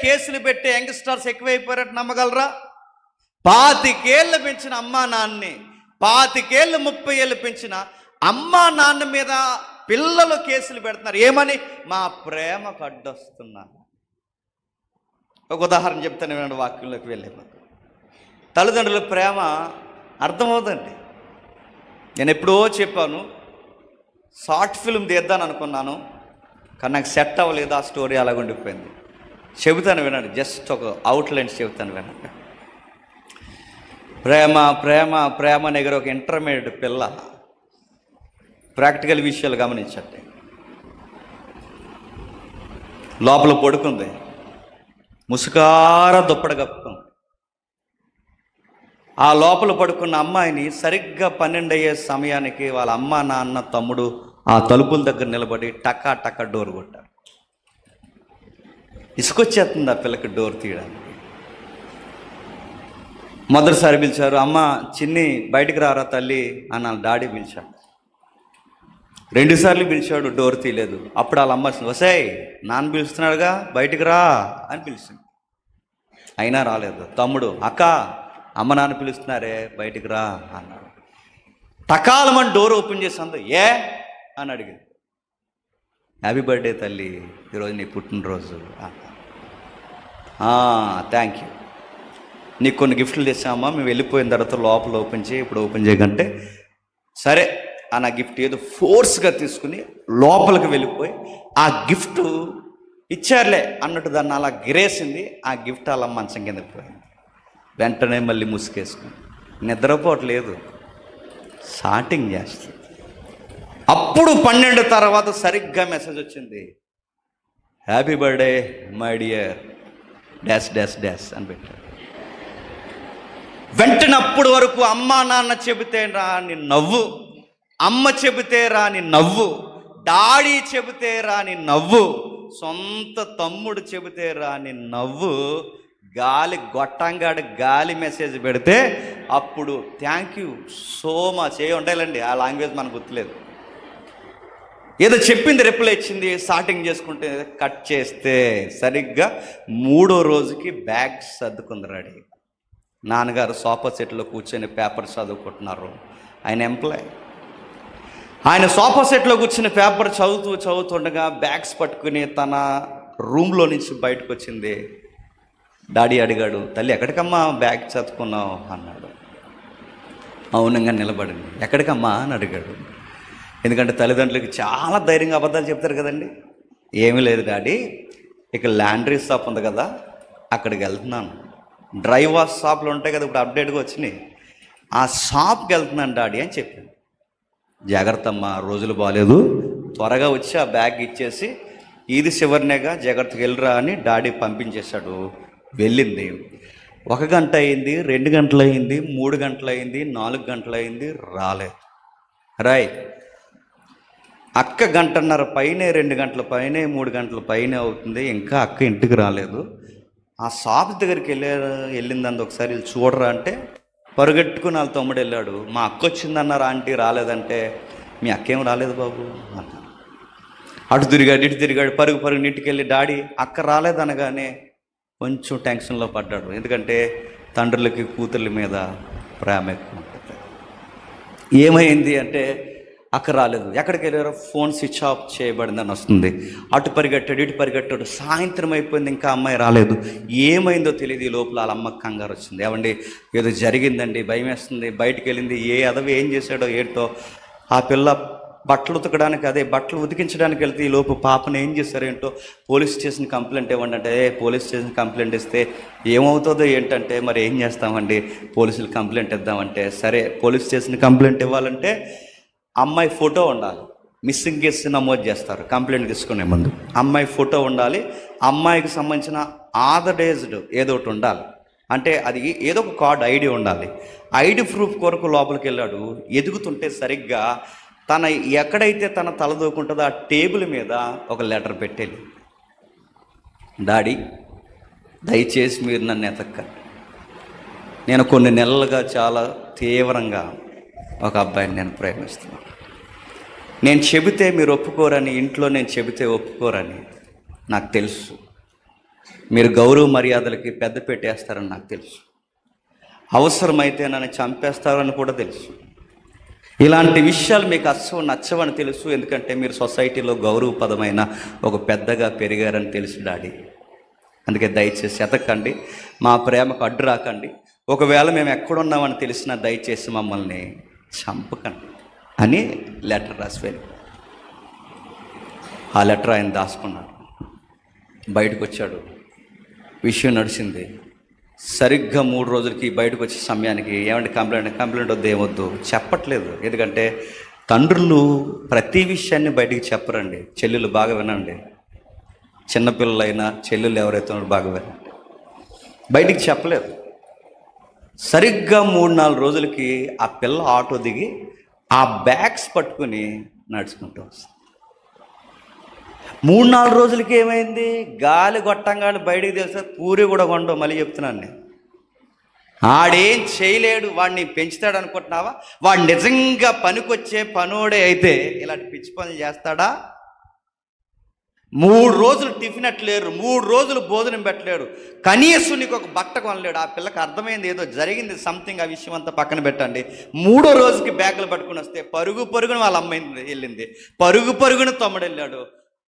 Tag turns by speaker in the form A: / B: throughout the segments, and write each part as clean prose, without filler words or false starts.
A: కేసులు పెట్టే యంగ్స్టర్స్ ఎక్కువైపోయారట నమ్మగలరా? 25 ఏళ్ళు పెంచిన అమ్మా నాన్నని, 25 ఏళ్ళు 30 ఏళ్ళు పెంచిన అమ్మా నాన్న మీద పిల్లలు కేసులు పెడుతున్నారు. ఏమని? మా ప్రేమకు అడ్డొస్తున్నారు. ఒక ఉదాహరణ చెప్తాను వినండి, వాక్యంలోకి వెళ్ళే తల్లిదండ్రుల ప్రేమ అర్థమవుతుందండి. నేను ఎప్పుడో చెప్పాను, షార్ట్ ఫిల్మ్ తీద్దాను అనుకున్నాను, కానీ నాకు సెట్ అవ్వలేదు. ఆ స్టోరీ అలాగ ఉండిపోయింది. చెబుతాను వినండి, జస్ట్ ఒక అవుట్లైన్స్ చెబుతాను వినండి. ప్రేమ ప్రేమ ప్రేమ దగ్గర ఒక ఇంటర్మీడియట్ పిల్ల, ప్రాక్టికల్ విషయాలు గమనించండి. లోపల పడుకుంది, ముసుకార దుప్పటి కప్పుకుంది. ఆ లోపల పడుకున్న అమ్మాయిని సరిగ్గా 12 అయ్యే సమయానికి వాళ్ళ అమ్మ నాన్న తమ్ముడు ఆ తలుపుల దగ్గర నిలబడి టకా టకా డోర్ కొట్టారు. ఇసుకొచ్చేస్తుంది ఆ పిల్లకి డోర్ తీయడానికి. మొదటిసారి పిలిచారు, అమ్మ చిన్ని బయటికి రారా తల్లి అని డాడీ పిలిచాడు. 2 సార్లు పిలిచాడు, డోర్ తీయలేదు. అప్పుడు వాళ్ళ అమ్మ వసాయ్ నాన్న పిలుస్తున్నాడుగా బయటికి రా అని పిలిచింది, అయినా రాలేదు. తమ్ముడు, అక్క అమ్మ నాన్న పిలుస్తున్నారే బయటికి రా అన్నాడు. టకాలమని డోర్ ఓపెన్ చేసింది. ఏ అని అడిగింది. హ్యాపీ బర్త్డే తల్లి, ఈరోజు నీ పుట్టినరోజు. థ్యాంక్ యూ, నీకు కొన్ని గిఫ్ట్లు తెచ్చామా, మేము వెళ్ళిపోయిన తర్వాత లోపల ఓపెన్ చేయి, ఇప్పుడు ఓపెన్ చేయకంటే సరే ఆ నా గిఫ్ట్ ఏదో ఫోర్స్గా తీసుకుని లోపలికి వెళ్ళిపోయి ఆ గిఫ్ట్ ఇచ్చారులే అన్నట్టు దాన్ని అలా గిరేసింది. ఆ గిఫ్ట్ అలా మంచం కింద పోయింది. వెంటనే మళ్ళీ ముసుకేసుకుని నిద్రపోవట్లేదు, షాటింగ్ చేస్తుంది. అప్పుడు 12 తర్వాత సరిగ్గా మెసేజ్ వచ్చింది, happy birthday my dear dash dash dash అని పెట్టాడు. వెంటనే అప్పుడు వరకు అమ్మా నాన్న చెబితే రాని నవ్వు, అమ్మ చెబితే రాని నవ్వు, డాడీ చెబితే రాని నవ్వు, సొంత తమ్ముడు చెబితే రాని నవ్వు, గాలి గొట్టంగాడు గాలి మెసేజ్ పెడితే అప్పుడు థ్యాంక్ యూ సో మచ్ ఏ ఉండాలండి. ఆ లాంగ్వేజ్ మనకు గుర్తులేదు. ఏదో చెప్పింది రిప్లై ఇచ్చింది, స్టార్టింగ్ చేసుకుంటే కట్ చేస్తే సరిగ్గా 3వ రోజుకి బ్యాగ్ సర్దుకుంది రెడీ. నాన్నగారు సోఫా సెట్లో కూర్చొని పేపర్ చదువుకుంటున్నారు. ఆయన ఎంప్లాయ్. ఆయన సోఫా సెట్లో కూర్చుని పేపర్ చదువుతుండగా బ్యాగ్స్ పట్టుకుని తన రూమ్లో నుంచి బయటకు వచ్చింది. డాడీ అడిగాడు, తల్లి ఎక్కడికమ్మా బ్యాగ్ చదువుకున్నావు అన్నాడు. మౌనంగా నిలబడింది. ఎక్కడికమ్మా అని అడిగాడు. ఎందుకంటే తల్లిదండ్రులకి చాలా ధైర్యంగా అబద్ధాలు చెప్తారు కదండి. ఏమీ లేదు డాడీ, ఇక లాండ్రీ షాప్ ఉంది కదా అక్కడికి వెళ్తున్నాను. డ్రై వాష్ షాప్లు ఉంటాయి కదా ఇప్పుడు అప్డేట్గా వచ్చినాయి, ఆ షాప్కి వెళ్తున్నాను డాడీ అని చెప్పాను. జాగ్రత్త అమ్మా, రోజులు బాగాలేదు, త్వరగా వచ్చి ఆ బ్యాగ్ ఇచ్చేసి ఇది చివరినేగా జాగ్రత్తగా వెళ్ళరా అని డాడీ పంపించేశాడు. వెళ్ళింది. 1 గంట అయింది, 2 గంటలు అయింది, 3 గంటలు అయింది, 4 గంటలు అయింది, రాలేదు. అక్క 1.5 గంటల పైనే, 2 గంటల పైనే, 3 గంటల పైనే అవుతుంది, ఇంకా అక్క ఇంటికి రాలేదు. ఆ షాప్ దగ్గరికి వెళ్ళిందంది, ఒకసారి వెళ్ళి చూడరా అంటే పరుగెట్టుకుని వాళ్ళ తమ్ముడు వెళ్ళాడు. మా అక్క వచ్చిందన్నారు ఆంటీ, రాలేదంటే మీ అక్కేం రాలేదు బాబు అన్న. అటు తిరిగాడు ఇటు తిరిగాడు, పరుగు నీటికి వెళ్ళి డాడీ అక్క రాలేదనగానే కొంచెం టెన్షన్లో పడ్డాడు. ఎందుకంటే తండ్రులకి కూతుర్ల మీద ప్రేమ ఎక్కువ ఉంటుంది. ఏమైంది అంటే అక్క రాలేదు. ఎక్కడికి వెళ్ళారో ఫోన్ స్విచ్ ఆఫ్ చేయబడిందని వస్తుంది. అటు పరిగెట్టాడు ఇటు పరిగెట్టాడు, సాయంత్రం అయిపోయింది, ఇంకా అమ్మాయి రాలేదు. ఏమైందో తెలియదు. ఈ లోపల వాళ్ళ అమ్మకి కంగారు వచ్చింది. ఏమండి ఏదో జరిగిందండి, భయం వేస్తుంది, బయటికి వెళ్ళింది, ఏ అదవి ఏం చేశాడో ఏంటో. ఆ పిల్ల బట్టలు ఉతకడానికి, అదే బట్టలు ఉతికించడానికి వెళ్తే ఈ లోపు పాపను ఏం చేశారేంటో, పోలీస్ స్టేషన్ కంప్లైంట్ ఇవ్వండి అంటే పోలీస్ స్టేషన్ కంప్లైంట్ ఇస్తే ఏమవుతుందో ఏంటంటే మరి ఏం చేస్తామండి, పోలీసులు కంప్లైంట్ ఇద్దామంటే సరే పోలీస్ స్టేషన్ కంప్లైంట్ ఇవ్వాలంటే అమ్మాయి ఫోటో ఉండాలి. మిస్సింగ్ కేసు నమోదు చేస్తారు కంప్లైంట్ తీసుకునే ముందు. అమ్మాయి ఫోటో ఉండాలి, అమ్మాయికి సంబంధించిన ఆథరైజ్డ్ ఏదో ఒకటి ఉండాలి. అంటే అది ఏదో ఒక కార్డు ఐడి ఉండాలి. ఐడి ప్రూఫ్ కొరకు లోపలికి వెళ్ళాడు. ఎదుగుతుంటే సరిగ్గా తన ఎక్కడైతే తన తలదూకుంటుందో ఆ టేబుల్ మీద ఒక లెటర్ పెట్టేది. డాడీ దయచేసి మీరు నన్ను ఎతక్కండి, నేను కొన్ని నెలలుగా చాలా తీవ్రంగా ఒక అబ్బాయిని నేను ప్రేమిస్తున్నాను. నేను చెబితే మీరు ఒప్పుకోరని, ఇంట్లో నేను చెబితే ఒప్పుకోరని నాకు తెలుసు. మీరు గౌరవ మర్యాదలకి పెద్ద పెట్టేస్తారని నాకు తెలుసు. అవసరమైతే నన్ను చంపేస్తారని కూడా తెలుసు. ఇలాంటి విషయాలు మీకు అస్సలు నచ్చవని తెలుసు. ఎందుకంటే మీరు సొసైటీలో గౌరవపదమైన ఒక పెద్దగా పెరిగారని తెలుసు డాడీ. అందుకే దయచేసి ఎతకండి, మా ప్రేమకు అడ్డు రాకండి. ఒకవేళ మేము ఎక్కడున్నామని తెలిసినా దయచేసి మమ్మల్ని చంపకండి అని లెటర్ రాసి వెళ్ళి, ఆ లెటర్ ఆయన దాచుకున్నాడు. బయటకు వచ్చాడు, విషయం నడిచింది. సరిగ్గా 3 రోజులకి బయటకు వచ్చే సమయానికి ఏమంటే కంప్లైంట్ వద్దు, ఏమొద్దు చెప్పట్లేదు. ఎందుకంటే తండ్రులు ప్రతి విషయాన్ని బయటికి చెప్పరండి. చెల్లెలు బాగా వినండి, చిన్నపిల్లలైనా చెల్లెలు ఎవరైతే ఉన్నారో బాగా వినండి, బయటికి చెప్పలేదు. సరిగ్గా 3-4 రోజులకి ఆ పిల్ల ఆటో దిగి ఆ బ్యాగ్స్ పట్టుకుని నడుచుకుంటూ వస్తుంది. 3-4 రోజులకి ఏమైంది? గాలి గొట్టంగాలి బయటికి తెలిస్తే పూరి కూడా కొండవు. మళ్ళీ చెప్తున్నాను నేను, ఆడేం చేయలేడు. వాడిని పెంచుతాడు అనుకుంటున్నావా? వాడు నిజంగా పనికొచ్చే పనోడే అయితే ఇలాంటి పిచ్చి పనులు చేస్తాడా? 3 రోజులు టిఫిన్ అట్లేరు, 3 రోజులు భోజనం పెట్టలేడు, కనీసం నీకు ఒక బట్ట కొనలేడు. ఆ పిల్లకి అర్థమైంది ఏదో జరిగింది సంథింగ్. ఆ విషయం అంతా పక్కన పెట్టండి. 3వ రోజుకి బ్యాగులు పట్టుకుని వస్తే పరుగున వాళ్ళ అమ్మాయి వెళ్ళింది, పరుగున తమ్ముడు వెళ్ళాడు.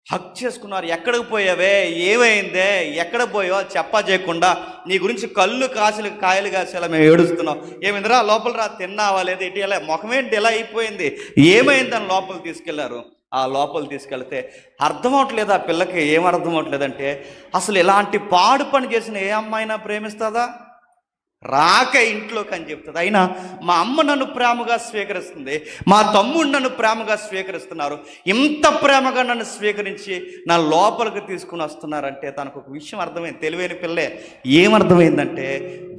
A: హక్ చేసుకున్నారు. ఎక్కడికి పోయావే, ఏమైందే, ఎక్కడ పోయావో చెప్పా చేయకుండా నీ గురించి కళ్ళు కాయలు కాసేలా మేము ఏడుస్తున్నాం. ఏమైందిరా, లోపల రా, తిన్నావా లేదా, ఇటు ఎలా ముఖమేంటి ఎలా అయిపోయింది, ఏమైందని లోపల తీసుకెళ్లారు. ఆ లోపల తీసుకెళ్తే అర్థం అవట్లేదు ఆ పిల్లకి. ఏం అర్థం అవట్లేదంటే, అసలు ఇలాంటి పాడు పని చేసిన ఏ అమ్మాయినా ప్రేమిస్తుందా? రాక ఇంట్లోకి అని చెప్తుంది. అయినా మా అమ్మ నన్ను ప్రేమగా స్వీకరిస్తుంది, మా తమ్ముడు నన్ను ప్రేమగా స్వీకరిస్తున్నారు, ఇంత ప్రేమగా నన్ను స్వీకరించి నా లోపలికి తీసుకుని వస్తున్నారంటే తనకు ఒక విషయం అర్థమైంది. తెలివైన పిల్లే. ఏమర్థమైందంటే,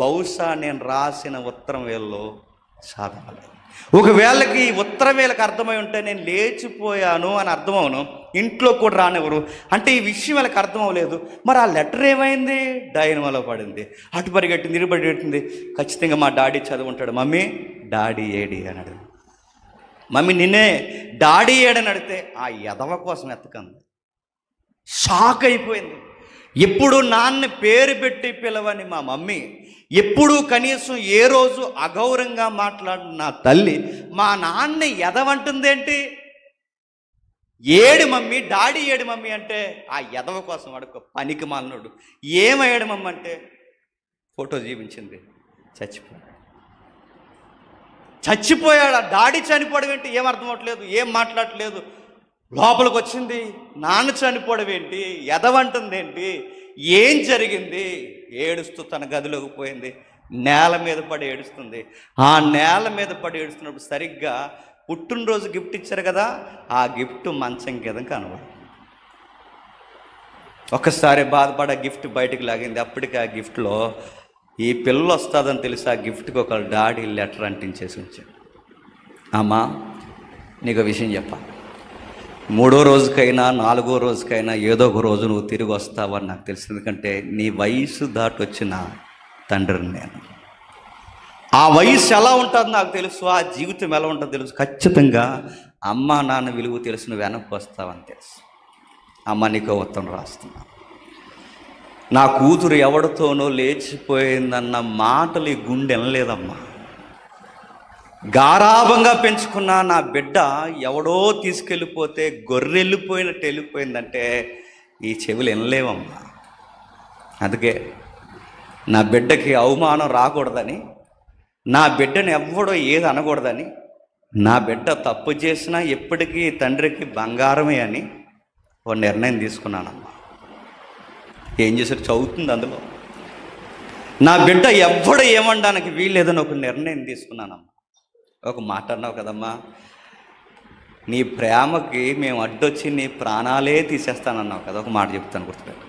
A: బహుశా నేను రాసిన ఉత్తరం వేళలో చదవాలి. ఒకవేళకి ఉత్తరం వేళకి అర్థమై ఉంటే నేను లేచిపోయాను అని అర్థమవును, ఇంట్లో కూడా రానివ్వరు. అంటే ఈ విషయం వాళ్ళకి అర్థం అవ్వలేదు. మరి ఆ లెటర్ ఏమైంది? డైనమాలో పడింది. అటు పరిగెట్టింది, ఇటు పరిగెట్టింది. ఖచ్చితంగా మా డాడీ చదువుంటాడు. మమ్మీ డాడీ ఏడి అని అడిగి, మమ్మీ నిన్నే డాడీ ఏడని అడిగితే ఆ ఎదవ కోసం ఎత్తకంది. షాక్ అయిపోయింది. ఎప్పుడు నాన్న పేరు పెట్టి పిలవని మా మమ్మీ, ఎప్పుడూ కనీసం ఏ రోజు అగౌరవంగా మాట్లాడిన నా తల్లి మా నాన్న ఎదవంటుందేంటి? ఏడు మమ్మీ, డాడీ ఏడు మమ్మీ అంటే ఆ ఎదవ కోసం వాడుకో పనికి మాలినోడు. ఏమయ్యాడు మమ్మీ అంటే ఫోటో చూపించింది, చచ్చిపోయాడు. ఆ డాడీ చనిపోవడం ఏంటి? ఏం అర్థం అవ్వట్లేదు, ఏం మాట్లాడట్లేదు. లోపలికి వచ్చింది, నాన్న చనిపోవడం ఏంటి, ఎదవంటుంది ఏంటి, ఏం జరిగింది? ఏడుస్తూ తన గదిలోకి పోయింది. నేల మీద పడి ఏడుస్తుంది. ఆ నేల మీద పడి ఏడుస్తున్నప్పుడు సరిగ్గా పుట్టినరోజు గిఫ్ట్ ఇచ్చారు కదా, ఆ గిఫ్ట్ మంచం కింద కనబడి ఒక్కసారి బాధపడ గిఫ్ట్ బయటకు లాగింది. అప్పటికి ఆ గిఫ్ట్లో ఈ పిల్ల వస్తుందని తెలిసి ఆ గిఫ్ట్కి ఒక డాడీ లెటర్ అంటించేసి ఉంచాడు. అమ్మా, నీకు విషయం చెప్పాలి, 3వ రోజుకైనా 4వ రోజుకైనా ఏదో ఒక రోజు నువ్వు తిరిగి వస్తావని నాకు తెలుసు. ఎందుకంటే నీ వయసు దాటి వచ్చిన తండ్రిని నేను. ఆ వయసు ఎలా ఉంటుందో నాకు తెలుసు, ఆ జీవితం ఎలా ఉంటుందో తెలుసు. ఖచ్చితంగా అమ్మ నాన్న విలువ తెలుసు, నువ్వు వెనక్కి వస్తావని తెలుసు. అమ్మ నీకు ఉత్తరం రాస్తున్నా, నా కూతురు ఎవరితోనో లేచిపోయిందన్న మాటలు ఈ గుండె వినలేదమ్మా. గారాభంగా పెంచుకున్న నా బిడ్డ ఎవడో తీసుకెళ్ళిపోతే గొర్రెళ్ళిపోయినట్టు వెళ్ళిపోయిందంటే ఈ చెవులు వినలేవమ్మా. అందుకే నా బిడ్డకి అవమానం రాకూడదని, నా బిడ్డని ఎవ్వడో ఏది అనకూడదని, నా బిడ్డ తప్పు చేసినా ఎప్పటికీ తండ్రికి బంగారమే అని ఒక నిర్ణయం తీసుకున్నానమ్మా. ఏం చేశారు? చదువుతుంది అందులో. నా బిడ్డ ఎవ్వడో ఏమనడానికి వీల్లేదని ఒక నిర్ణయం తీసుకున్నానమ్మా. ఒక మాట అన్నావు కదమ్మా, నీ ప్రేమకి మేము అడ్డొచ్చి నీ ప్రాణాలే తీసేస్తానన్నావు కదా. ఒక మాట చెప్తాను, గుర్తుపెట్టు.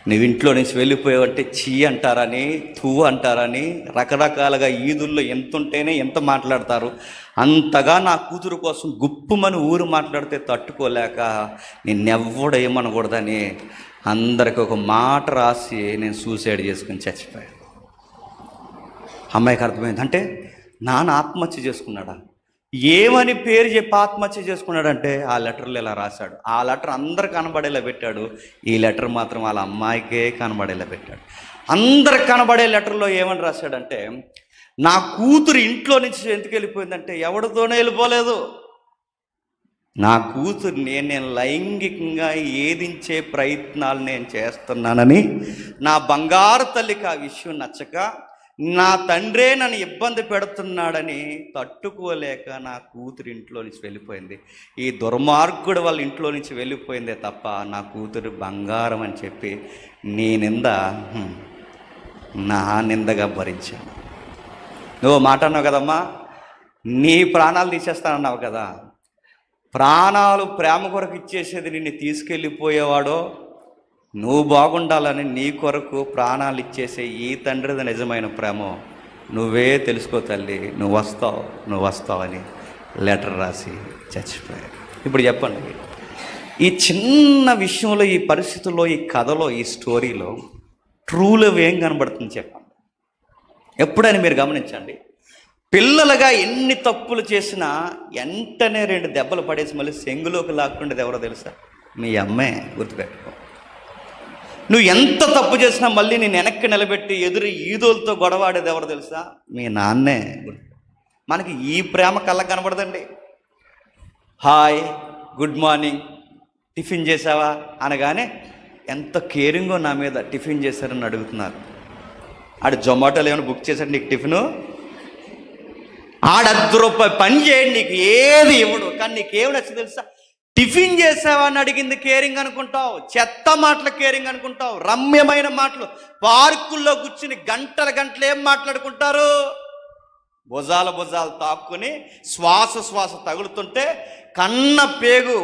A: నువ్వు ఇంట్లో నుంచి వెళ్ళిపోయావంటే చీ అంటారని, తూ అంటారని, రకరకాలుగా ఈదుల్లో ఎంత ఉంటేనే ఎంత మాట్లాడతారు. అంతగా నా కూతురు కోసం గుప్పుమని ఊరు మాట్లాడితే తట్టుకోలేక నిన్నెవ్వడ ఏమనకూడదని అందరికి ఒక మాట రాసి నేను సూసైడ్ చేసుకుని చచ్చిపోయాను. అమ్మాయికి అర్థమైంది. అంటే నాన్న ఆత్మహత్య చేసుకున్నాడా? ఏమని పేరు చెప్పి ఆత్మహత్య చేసుకున్నాడంటే ఆ లెటర్లు ఇలా రాశాడు. ఆ లెటర్ అందరు కనబడేలా పెట్టాడు. ఈ లెటర్ మాత్రం వాళ్ళ అమ్మాయికే కనబడేలా పెట్టాడు. అందరు కనబడే లెటర్లో ఏమని రాశాడంటే, నా కూతురు ఇంట్లో నుంచి ఎందుకు వెళ్ళిపోయిందంటే ఎవరితోనే వెళ్ళిపోలేదు, నా కూతురు నేను లైంగికంగా ఏదించే ప్రయత్నాలు నేను చేస్తున్నానని నా బంగారు తల్లికి ఆ విషయం నచ్చక, నా తండ్రే నన్ను ఇబ్బంది పెడుతున్నాడని తట్టుకోలేక నా కూతురు ఇంట్లో నుంచి వెళ్ళిపోయింది. ఈ దుర్మార్గుడు వాళ్ళ ఇంట్లో నుంచి వెళ్ళిపోయిందే తప్ప నా కూతురు బంగారం అని చెప్పి నీ నింద నా నిందగా భరించాను. నువ్వు మాట అన్నావు కదమ్మా, నీ ప్రాణాలు తీసేస్తానన్నావు కదా. ప్రాణాలు ప్రేమ కొరకు ఇచ్చేసేది నిన్ను తీసుకెళ్ళిపోయేవాడో, నువ్వు బాగుండాలని నీ కొరకు ప్రాణాలు ఇచ్చేసే ఈ తండ్రిది నిజమైన ప్రేమ నువ్వే తెలుసుకో తల్లి, నువ్వు వస్తావు అని లెటర్ రాసి చచ్చిపోయాడు. ఇప్పుడు చెప్పండి, ఈ చిన్న విషయంలో, ఈ పరిస్థితుల్లో, ఈ కథలో, ఈ స్టోరీలో ట్రూలో ఏం కనబడుతుంది చెప్పండి. ఎప్పుడైనా మీరు గమనించండి, పిల్లలుగా ఎన్ని తప్పులు చేసినా వెంటనే 2 దెబ్బలు పడేసి మళ్ళీ సెంగులోకి లాక్కుండేది ఎవరో తెలుసా? మీ అమ్మే. గుర్తుపెట్టుకో. నువ్వు ఎంత తప్పు చేసినా మళ్ళీ నేను వెనక్కి నిలబెట్టి ఎదురు ఈదోలతో గొడవాడేది ఎవరో తెలుసా? మీ నాన్నే. మనకి ఈ ప్రేమ కళ్ళకు కనబడదండి. హాయ్, గుడ్ మార్నింగ్, టిఫిన్ చేసావా అనగానే ఎంత కేరింగో నా మీద, టిఫిన్ చేశారని అడుగుతున్నారు. ఆడు జొమాటోలో ఏమైనా బుక్ చేశాడు నీకు టిఫిను? ఆడ ₹10 పని చేయండి, నీకు ఏది ఇవ్వడు. కానీ నీకేమి నచ్చింది తెలుసా? టిఫిన్ చేసావా అని అడిగింది కేరింగ్ అనుకుంటావు, చెత్త మాటలు కేరింగ్ అనుకుంటావు, రమ్యమైన మాటలు. పార్కుల్లో కూర్చుని గంటలు ఏం మాట్లాడుకుంటారు? భుజాలు తాక్కుని శ్వాస తగులుతుంటే కన్న పేగు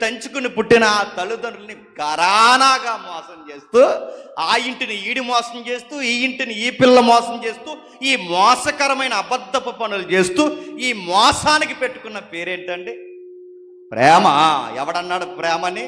A: తెంచుకుని పుట్టిన ఆ తల్లిదండ్రుల్ని గరానాగా మోసం చేస్తూ, ఆ ఇంటిని ఈడి మోసం చేస్తూ, ఈ ఇంటిని ఈ పిల్ల మోసం చేస్తూ, ఈ మోసకరమైన అబద్ధపు పనులు చేస్తూ, ఈ మోసానికి పెట్టుకున్న పేరేంటండి? ప్రేమ. ఎవడన్నాడు ప్రేమని?